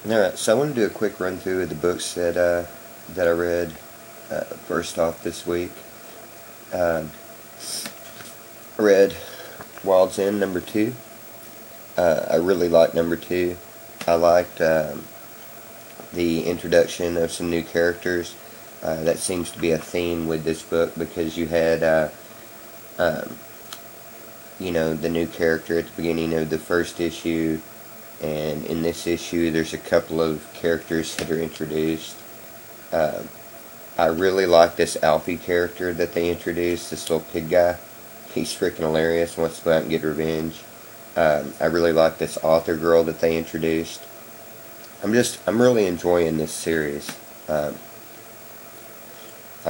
Alright, so I want to do a quick run through of the books that I read first off this week. I read Wild's End number 2. I really liked number 2. I liked the introduction of some new characters. That seems to be a theme with this book because you had the new character at the beginning of the first issue, and in this issue there's a couple of characters that are introduced. I really like this Alfie character that they introduced, this little pig guy. He's freaking hilarious, wants to go out and get revenge. I really like this author girl that they introduced. I'm really enjoying this series. I'm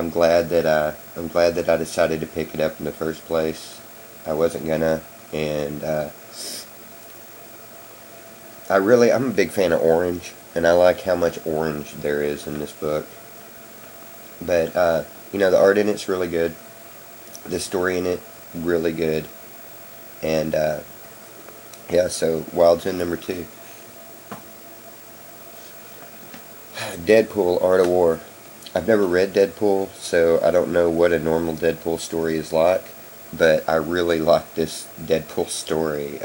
glad that I decided to pick it up in the first place. I wasn't gonna, and I'm a big fan of orange, and I like how much orange there is in this book. But the art in it's really good. The story in it really good, and yeah. So Wild's End number 2. Deadpool, Art of War. I've never read Deadpool, so I don't know what a normal Deadpool story is like, but I really like this Deadpool story.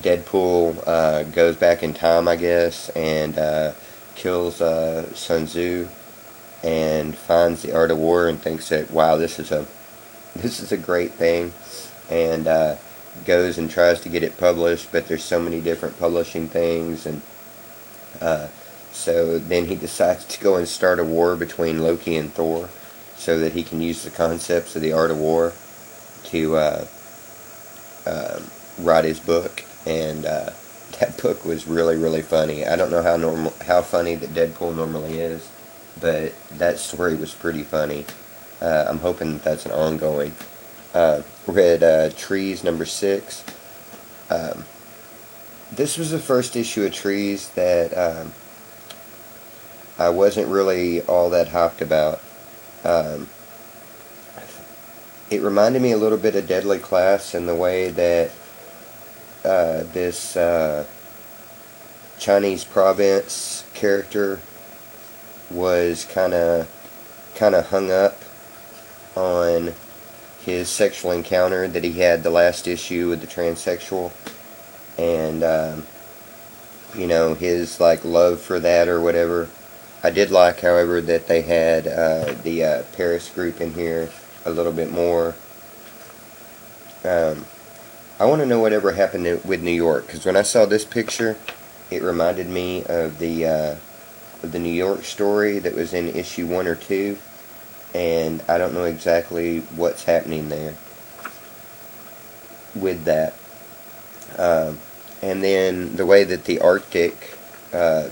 Deadpool goes back in time, I guess, and kills Sun Tzu, and finds the Art of War and thinks that, wow, this is a great thing, and goes and tries to get it published, but there's so many different publishing things, and so then he decides to go and start a war between Loki and Thor so that he can use the concepts of the Art of War to write his book. And that book was really, really funny. I don't know how funny that Deadpool normally is, but that story was pretty funny. I'm hoping that's an ongoing. Read Trees number 6. This was the first issue of Trees that I wasn't really all that hyped about. It reminded me a little bit of Deadly Class in the way that this Chinese province character was kind of hung up on his sexual encounter that he had the last issue with the transsexual, and his love for that or whatever. I did like, however, that they had the Paris group in here a little bit more. I want to know whatever happened with New York, because when I saw this picture, it reminded me of the New York story that was in issue 1 or 2, and I don't know exactly what's happening there with that. And then the way that the Arctic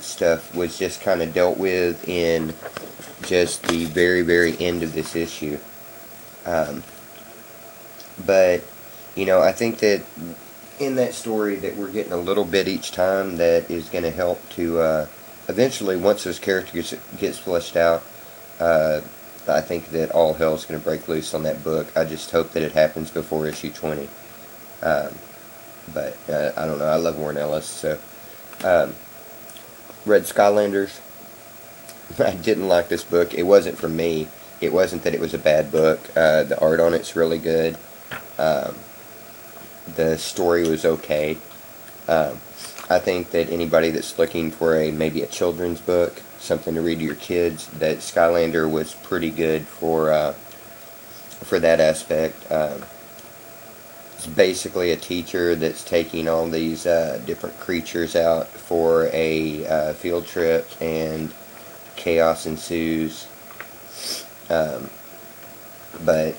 stuff was just kind of dealt with in just the very, very end of this issue. But I think that in that story that we're getting a little bit each time that is going to help to eventually, once those characters gets fleshed out, I think that all hell is going to break loose on that book. I just hope that it happens before issue 20. But I don't know. I love Warren Ellis. So read Skylanders. I didn't like this book. It wasn't for me. It wasn't that it was a bad book. The art on it's really good. The story was okay. I think that anybody that's looking for maybe a children's book, something to read to your kids, that Skylander was pretty good for that aspect. It's basically a teacher that's taking all these different creatures out for a field trip, and chaos ensues. But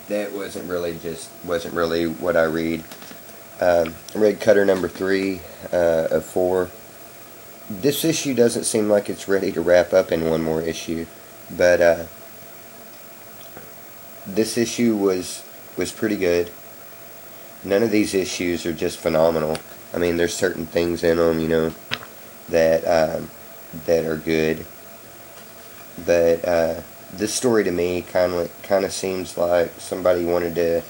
that wasn't really what I read. I read Cutter number 3 of 4. This issue doesn't seem like it's ready to wrap up in one more issue, but this issue was pretty good. None of these issues are just phenomenal. I mean, there's certain things in them, that are good, but this story to me kind of seems like somebody wanted to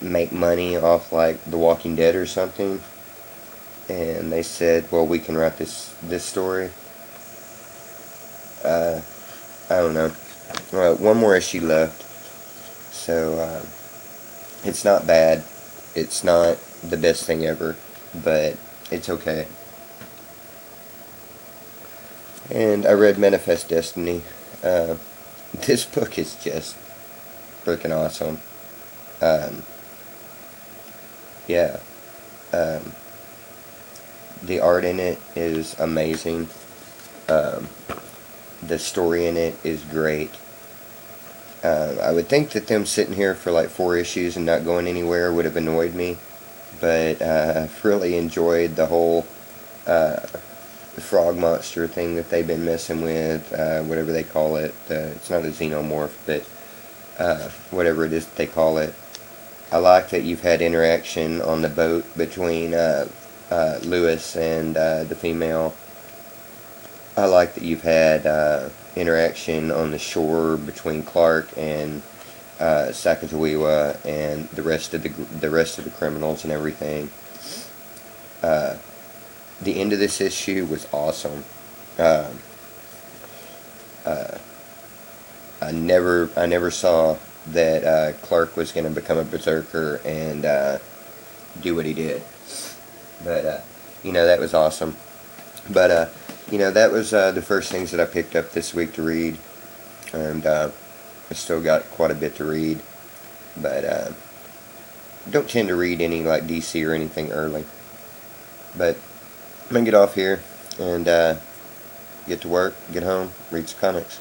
make money off The Walking Dead or something, and they said, well, we can write this story. I don't know. One more issue left, so it's not bad. It's not the best thing ever, but it's okay. And I read Manifest Destiny. This book is just freaking awesome. Um, yeah. Um, the art in it is amazing. Um, the story in it is great. I would think that them sitting here for like 4 issues and not going anywhere would have annoyed me, but I've really enjoyed the whole frog monster thing that they've been messing with, whatever they call it. It's not a xenomorph, but whatever it is that they call it. I like that you've had interaction on the boat between Lewis and the female. I like that you've had interaction on the shore between Clark and Sacagawea and the rest of the criminals and everything. The end of this issue was awesome. Uh, uh, I never saw that Clark was going to become a berserker and do what he did. But that was awesome. But that was the first things that I picked up this week to read, and I still got quite a bit to read. But don't tend to read any like DC or anything early. But I'm gonna get off here and get to work, get home, read some comics.